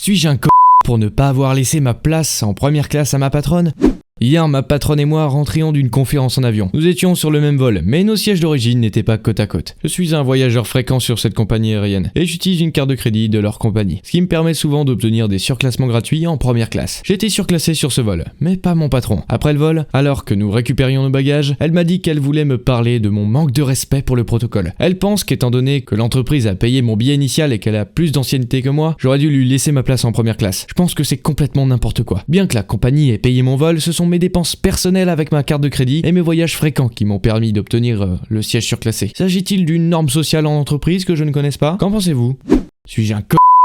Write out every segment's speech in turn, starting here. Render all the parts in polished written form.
Suis-je un pour ne pas avoir laissé ma place en première classe à ma patronne ? Hier, ma patronne et moi rentrions d'une conférence en avion. Nous étions sur le même vol, mais nos sièges d'origine n'étaient pas côte à côte. Je suis un voyageur fréquent sur cette compagnie aérienne, et j'utilise une carte de crédit de leur compagnie, ce qui me permet souvent d'obtenir des surclassements gratuits en première classe. J'ai été surclassé sur ce vol, mais pas mon patron. Après le vol, alors que nous récupérions nos bagages, elle m'a dit qu'elle voulait me parler de mon manque de respect pour le protocole. Elle pense qu'étant donné que l'entreprise a payé mon billet initial et qu'elle a plus d'ancienneté que moi, j'aurais dû lui laisser ma place en première classe. Je pense que c'est complètement n'importe quoi. Bien que la compagnie ait payé mon vol, ce sont mes dépenses personnelles avec ma carte de crédit et mes voyages fréquents qui m'ont permis d'obtenir le siège surclassé. S'agit-il d'une norme sociale en entreprise que je ne connaisse pas ? Qu'en pensez-vous ? Suis-je un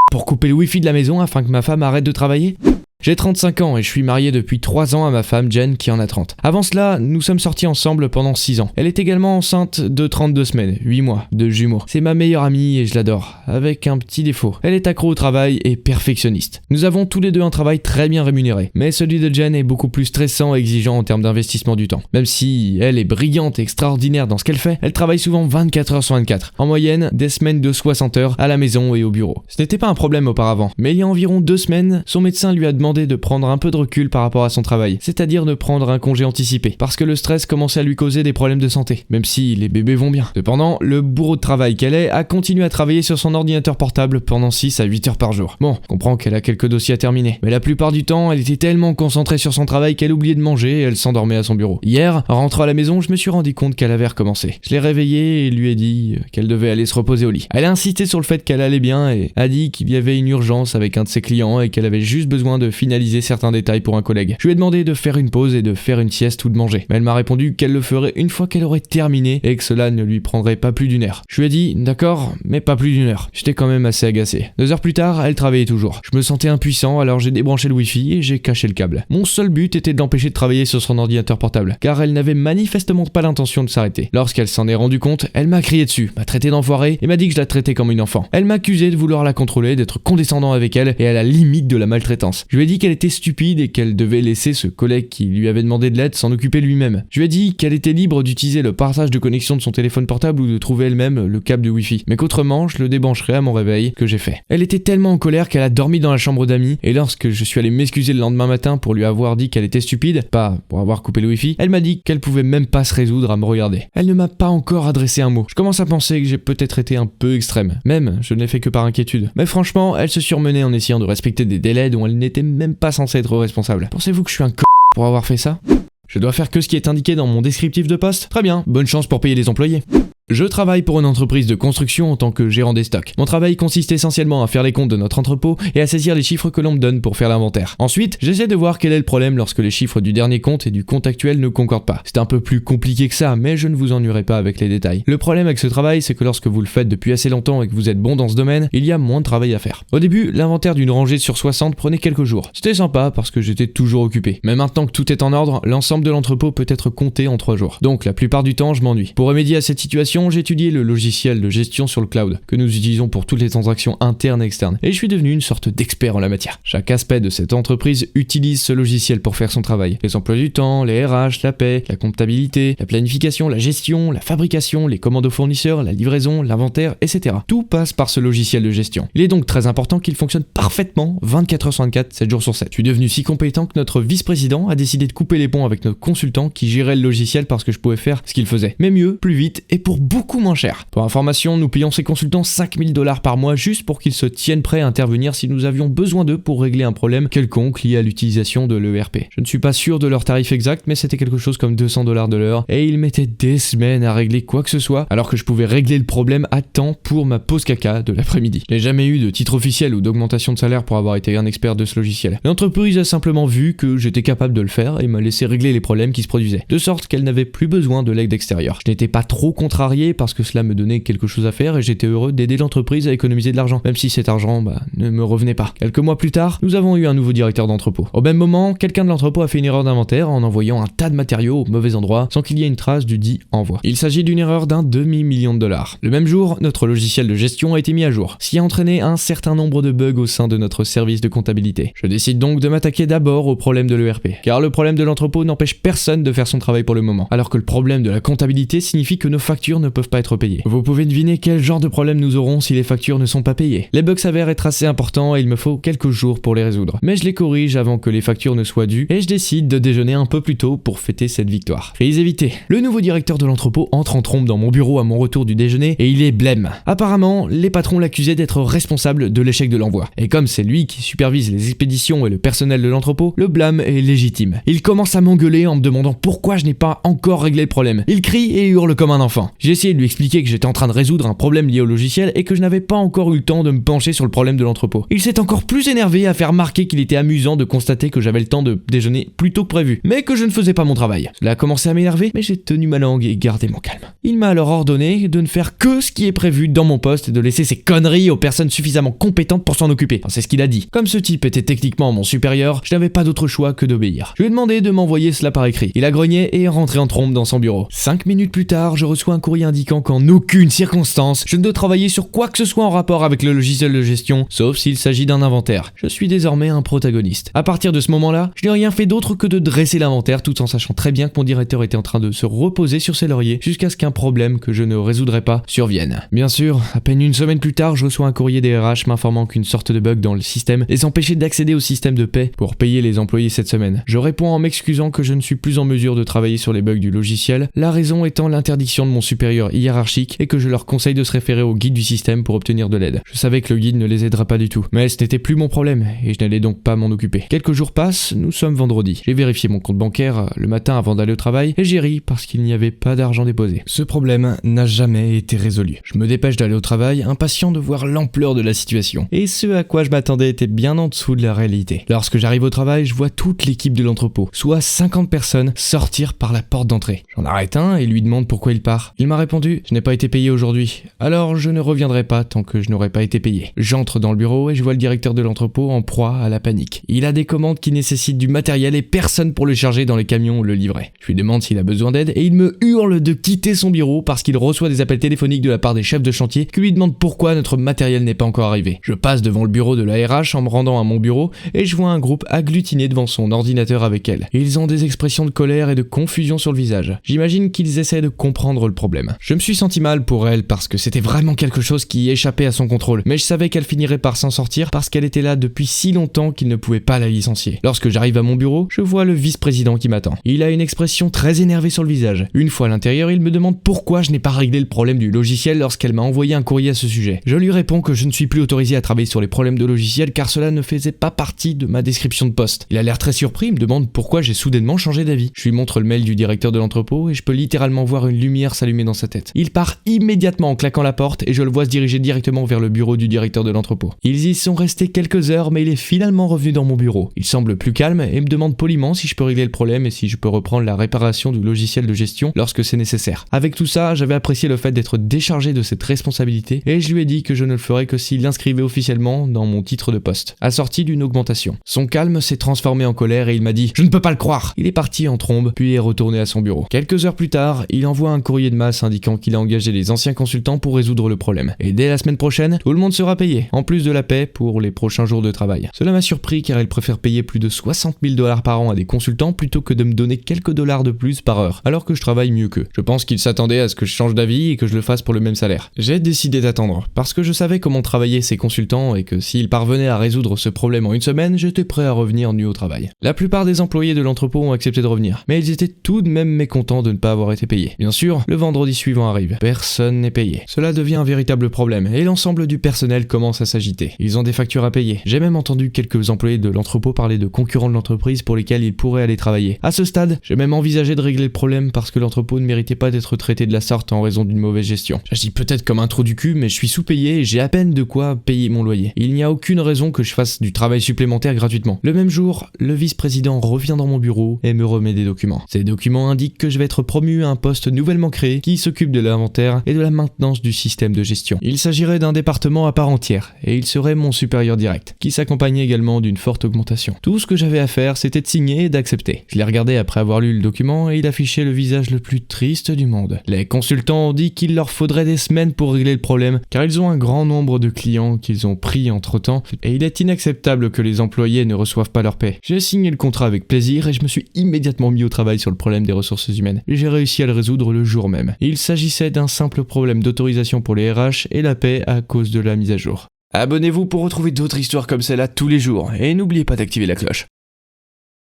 pour couper le wifi de la maison afin que ma femme arrête de travailler ? J'ai 35 ans et je suis marié depuis 3 ans à ma femme Jen qui en a 30. Avant cela, nous sommes sortis ensemble pendant 6 ans. Elle est également enceinte de 32 semaines, 8 mois, de jumeaux. C'est ma meilleure amie et je l'adore, avec un petit défaut. Elle est accro au travail et perfectionniste. Nous avons tous les deux un travail très bien rémunéré, mais celui de Jen est beaucoup plus stressant et exigeant en termes d'investissement du temps. Même si elle est brillante et extraordinaire dans ce qu'elle fait, elle travaille souvent 24 heures sur 24. En moyenne, des semaines de 60 heures à la maison et au bureau. Ce n'était pas un problème auparavant, mais il y a environ 2 semaines, son médecin lui a demandé de prendre un peu de recul par rapport à son travail, c'est-à-dire de prendre un congé anticipé, parce que le stress commençait à lui causer des problèmes de santé, même si les bébés vont bien. Cependant, le bourreau de travail qu'elle est a continué à travailler sur son ordinateur portable pendant 6 à 8 heures par jour. Bon, je comprends qu'elle a quelques dossiers à terminer, mais la plupart du temps, elle était tellement concentrée sur son travail qu'elle oubliait de manger et elle s'endormait à son bureau. Hier, en rentrant à la maison, je me suis rendu compte qu'elle avait recommencé. Je l'ai réveillée et lui ai dit qu'elle devait aller se reposer au lit. Elle a insisté sur le fait qu'elle allait bien et a dit qu'il y avait une urgence avec un de ses clients et qu'elle avait juste besoin de finaliser certains détails pour un collègue. Je lui ai demandé de faire une pause et de faire une sieste ou de manger, mais elle m'a répondu qu'elle le ferait une fois qu'elle aurait terminé et que cela ne lui prendrait pas plus d'une heure. Je lui ai dit d'accord, mais pas plus d'une heure. J'étais quand même assez agacé. 2 heures plus tard, elle travaillait toujours. Je me sentais impuissant, alors j'ai débranché le wifi et j'ai caché le câble. Mon seul but était de l'empêcher de travailler sur son ordinateur portable, car elle n'avait manifestement pas l'intention de s'arrêter. Lorsqu'elle s'en est rendue compte, elle m'a crié dessus, m'a traité d'enfoiré et m'a dit que je la traitais comme une enfant. Elle m'accusait de vouloir la contrôler, d'être condescendant avec elle et à la limite de la maltraitance. Je lui ai dit qu'elle était stupide et qu'elle devait laisser ce collègue qui lui avait demandé de l'aide s'en occuper lui-même. Je lui ai dit qu'elle était libre d'utiliser le partage de connexion de son téléphone portable ou de trouver elle-même le câble de wifi, mais qu'autrement je le débrancherais à mon réveil, que j'ai fait. Elle était tellement en colère qu'elle a dormi dans la chambre d'amis, et lorsque je suis allé m'excuser le lendemain matin pour lui avoir dit qu'elle était stupide, pas pour avoir coupé le wifi, elle m'a dit qu'elle pouvait même pas se résoudre à me regarder. Elle ne m'a pas encore adressé un mot. Je commence à penser que j'ai peut-être été un peu extrême. Même, je ne l'ai fait que par inquiétude. Mais franchement, elle se surmenait en essayant de respecter des délais dont elle n'était même pas censée être responsable. Pensez-vous que je suis un pour avoir fait ça ? Je dois faire que ce qui est indiqué dans mon descriptif de poste ? Très bien, bonne chance pour payer les employés. Je travaille pour une entreprise de construction en tant que gérant des stocks. Mon travail consiste essentiellement à faire les comptes de notre entrepôt et à saisir les chiffres que l'on me donne pour faire l'inventaire. Ensuite, j'essaie de voir quel est le problème lorsque les chiffres du dernier compte et du compte actuel ne concordent pas. C'est un peu plus compliqué que ça, mais je ne vous ennuierai pas avec les détails. Le problème avec ce travail, c'est que lorsque vous le faites depuis assez longtemps et que vous êtes bon dans ce domaine, il y a moins de travail à faire. Au début, l'inventaire d'une rangée sur 60 prenait quelques jours. C'était sympa parce que j'étais toujours occupé. Mais maintenant que tout est en ordre, l'ensemble de l'entrepôt peut être compté en 3 jours. Donc la plupart du temps, je m'ennuie. Pour remédier à cette situation, j'ai étudié le logiciel de gestion sur le cloud que nous utilisons pour toutes les transactions internes et externes, et je suis devenu une sorte d'expert en la matière. Chaque aspect de cette entreprise utilise ce logiciel pour faire son travail. Les emplois du temps, les RH, la paie, la comptabilité, la planification, la gestion, la fabrication, les commandes aux fournisseurs, la livraison, l'inventaire, etc. Tout passe par ce logiciel de gestion. Il est donc très important qu'il fonctionne parfaitement 24 heures sur 24, 7 jours sur 7. Je suis devenu si compétent que notre vice-président a décidé de couper les ponts avec notre consultant qui gérait le logiciel parce que je pouvais faire ce qu'il faisait. Mais mieux, plus vite et pour beaucoup moins cher. Pour information, nous payons ces consultants 5000 $ par mois juste pour qu'ils se tiennent prêts à intervenir si nous avions besoin d'eux pour régler un problème quelconque lié à l'utilisation de l'ERP. Je ne suis pas sûr de leur tarif exact, mais c'était quelque chose comme 200 $ de l'heure, et ils mettaient des semaines à régler quoi que ce soit, alors que je pouvais régler le problème à temps pour ma pause caca de l'après-midi. Je n'ai jamais eu de titre officiel ou d'augmentation de salaire pour avoir été un expert de ce logiciel. L'entreprise a simplement vu que j'étais capable de le faire et m'a laissé régler les problèmes qui se produisaient, de sorte qu'elle n'avait plus besoin de l'aide extérieure. Je n'étais pas trop contrarié parce que cela me donnait quelque chose à faire et j'étais heureux d'aider l'entreprise à économiser de l'argent, même si cet argent ne me revenait pas. Quelques mois plus tard, nous avons eu un nouveau directeur d'entrepôt. Au même moment, quelqu'un de l'entrepôt a fait une erreur d'inventaire en envoyant un tas de matériaux au mauvais endroit sans qu'il y ait une trace du dit envoi. Il s'agit d'une erreur d'un demi-million de dollars. Le même jour, notre logiciel de gestion a été mis à jour, ce qui a entraîné un certain nombre de bugs au sein de notre service de comptabilité. Je décide donc de m'attaquer d'abord au problème de l'ERP, car le problème de l'entrepôt n'empêche personne de faire son travail pour le moment, alors que le problème de la comptabilité signifie que nos factures ne ne peuvent pas être payées. Vous pouvez deviner quel genre de problème nous aurons si les factures ne sont pas payées. Les bugs s'avèrent être assez importants et il me faut quelques jours pour les résoudre. Mais je les corrige avant que les factures ne soient dues et je décide de déjeuner un peu plus tôt pour fêter cette victoire. Crise évitée. Le nouveau directeur de l'entrepôt entre en trombe dans mon bureau à mon retour du déjeuner et il est blême. Apparemment, les patrons l'accusaient d'être responsable de l'échec de l'envoi. Et comme c'est lui qui supervise les expéditions et le personnel de l'entrepôt, le blâme est légitime. Il commence à m'engueuler en me demandant pourquoi je n'ai pas encore réglé le problème. Il crie et hurle comme un enfant. J'ai essayé de lui expliquer que j'étais en train de résoudre un problème lié au logiciel et que je n'avais pas encore eu le temps de me pencher sur le problème de l'entrepôt. Il s'est encore plus énervé à faire remarquer qu'il était amusant de constater que j'avais le temps de déjeuner plus tôt que prévu, mais que je ne faisais pas mon travail. Cela a commencé à m'énerver, mais j'ai tenu ma langue et gardé mon calme. Il m'a alors ordonné de ne faire que ce qui est prévu dans mon poste et de laisser ces conneries aux personnes suffisamment compétentes pour s'en occuper. Enfin, c'est ce qu'il a dit. Comme ce type était techniquement mon supérieur, je n'avais pas d'autre choix que d'obéir. Je lui ai demandé de m'envoyer cela par écrit. Il a grogné et est rentré en trombe dans son bureau. 5 minutes plus tard, je reçois un courrier indiquant qu'en aucune circonstance, je ne dois travailler sur quoi que ce soit en rapport avec le logiciel de gestion, sauf s'il s'agit d'un inventaire. Je suis désormais un protagoniste. À partir de ce moment-là, je n'ai rien fait d'autre que de dresser l'inventaire tout en sachant très bien que mon directeur était en train de se reposer sur ses lauriers jusqu'à ce qu'un problème que je ne résoudrais pas survienne. Bien sûr, à peine une semaine plus tard, je reçois un courrier des RH m'informant qu'une sorte de bug dans le système les empêchait d'accéder au système de paie pour payer les employés cette semaine. Je réponds en m'excusant que je ne suis plus en mesure de travailler sur les bugs du logiciel, la raison étant l'interdiction de mon supérieur hiérarchique et que je leur conseille de se référer au guide du système pour obtenir de l'aide. Je savais que le guide ne les aidera pas du tout, mais ce n'était plus mon problème et je n'allais donc pas m'en occuper. Quelques jours passent, nous sommes vendredi. J'ai vérifié mon compte bancaire le matin avant d'aller au travail et j'ai ri parce qu'il n'y avait pas d'argent déposé. Ce problème n'a jamais été résolu. Je me dépêche d'aller au travail, impatient de voir l'ampleur de la situation. Et ce à quoi je m'attendais était bien en dessous de la réalité. Lorsque j'arrive au travail, je vois toute l'équipe de l'entrepôt, soit 50 personnes, sortir par la porte d'entrée. J'en arrête un et lui demande pourquoi il part. Il m'a répondu « Je n'ai pas été payé aujourd'hui, alors je ne reviendrai pas tant que je n'aurai pas été payé ». J'entre dans le bureau et je vois le directeur de l'entrepôt en proie à la panique. Il a des commandes qui nécessitent du matériel et personne pour le charger dans les camions ou le livrer. Je lui demande s'il a besoin d'aide et il me hurle de quitter son bureau parce qu'il reçoit des appels téléphoniques de la part des chefs de chantier qui lui demandent pourquoi notre matériel n'est pas encore arrivé. Je passe devant le bureau de la RH en me rendant à mon bureau et je vois un groupe agglutiné devant son ordinateur avec elle. Ils ont des expressions de colère et de confusion sur le visage. J'imagine qu'ils essaient de comprendre le problème. Je me suis senti mal pour elle parce que c'était vraiment quelque chose qui échappait à son contrôle, mais je savais qu'elle finirait par s'en sortir parce qu'elle était là depuis si longtemps qu'il ne pouvait pas la licencier. Lorsque j'arrive à mon bureau, je vois le vice-président qui m'attend. Il a une expression très énervée sur le visage. Une fois à l'intérieur, il me demande pourquoi je n'ai pas réglé le problème du logiciel lorsqu'elle m'a envoyé un courrier à ce sujet. Je lui réponds que je ne suis plus autorisé à travailler sur les problèmes de logiciel car cela ne faisait pas partie de ma description de poste. Il a l'air très surpris, me demande pourquoi j'ai soudainement changé d'avis. Je lui montre le mail du directeur de l'entrepôt et je peux littéralement voir une lumière s'allumer dans sa tête. Il part immédiatement en claquant la porte et je le vois se diriger directement vers le bureau du directeur de l'entrepôt. Ils y sont restés quelques heures mais il est finalement revenu dans mon bureau. Il semble plus calme et me demande poliment si je peux régler le problème et si je peux reprendre la réparation du logiciel de gestion lorsque c'est nécessaire. Avec tout ça, j'avais apprécié le fait d'être déchargé de cette responsabilité et je lui ai dit que je ne le ferais que s'il l'inscrivait officiellement dans mon titre de poste, assorti d'une augmentation. Son calme s'est transformé en colère et il m'a dit « Je ne peux pas le croire !» Il est parti en trombe, puis est retourné à son bureau. Quelques heures plus tard, il envoie un courrier de masse indiquant qu'il a engagé les anciens consultants pour résoudre le problème. Et dès la semaine prochaine, tout le monde sera payé, en plus de la paie pour les prochains jours de travail. Cela m'a surpris car il préfère payer plus de 60 000 $ par an à des consultants plutôt que de me donner quelques dollars de plus par heure, alors que je travaille mieux qu'eux. Je pense qu'il s'attendait à ce que je change d'avis et que je le fasse pour le même salaire. J'ai décidé d'attendre, parce que je savais comment travaillaient ces consultants et que s'ils parvenaient à résoudre ce problème en une semaine, j'étais prêt à revenir nu au travail. La plupart des employés de l'entrepôt ont accepté de revenir, mais ils étaient tout de même mécontents de ne pas avoir été payés. Bien sûr, le vendredi suivant arrive. Personne n'est payé. Cela devient un véritable problème et l'ensemble du personnel commence à s'agiter. Ils ont des factures à payer. J'ai même entendu quelques employés de l'entrepôt parler de concurrents de l'entreprise pour lesquels ils pourraient aller travailler. À ce stade, j'ai même envisagé de régler le problème parce que l'entrepôt ne méritait pas d'être traité de la sorte en raison d'une mauvaise gestion. J'agis peut-être comme un trou du cul, mais je suis sous-payé et j'ai à peine de quoi payer mon loyer. Il n'y a aucune raison que je fasse du travail supplémentaire gratuitement. Le même jour, le vice-président revient dans mon bureau et me remet des documents. Ces documents indiquent que je vais être promu à un poste nouvellement créé qui s'occupe de l'inventaire et de la maintenance du système de gestion. Il s'agirait d'un département à part entière et il serait mon supérieur direct, qui s'accompagnait également d'une forte augmentation. Tout ce que j'avais à faire, c'était de signer et d'accepter. Je l'ai regardé après avoir lu le document et il affichait le visage le plus triste du monde. Les consultants ont dit qu'il leur faudrait des semaines pour régler le problème, car ils ont un grand nombre de clients qu'ils ont pris entre-temps et il est inacceptable que les employés ne reçoivent pas leur paie. J'ai signé le contrat avec plaisir et je me suis immédiatement mis au travail sur le problème des ressources humaines. Et j'ai réussi à le résoudre le jour même. Et il il s'agissait d'un simple problème d'autorisation pour les RH et la paix à cause de la mise à jour. Abonnez-vous pour retrouver d'autres histoires comme celle-là tous les jours, et n'oubliez pas d'activer la cloche.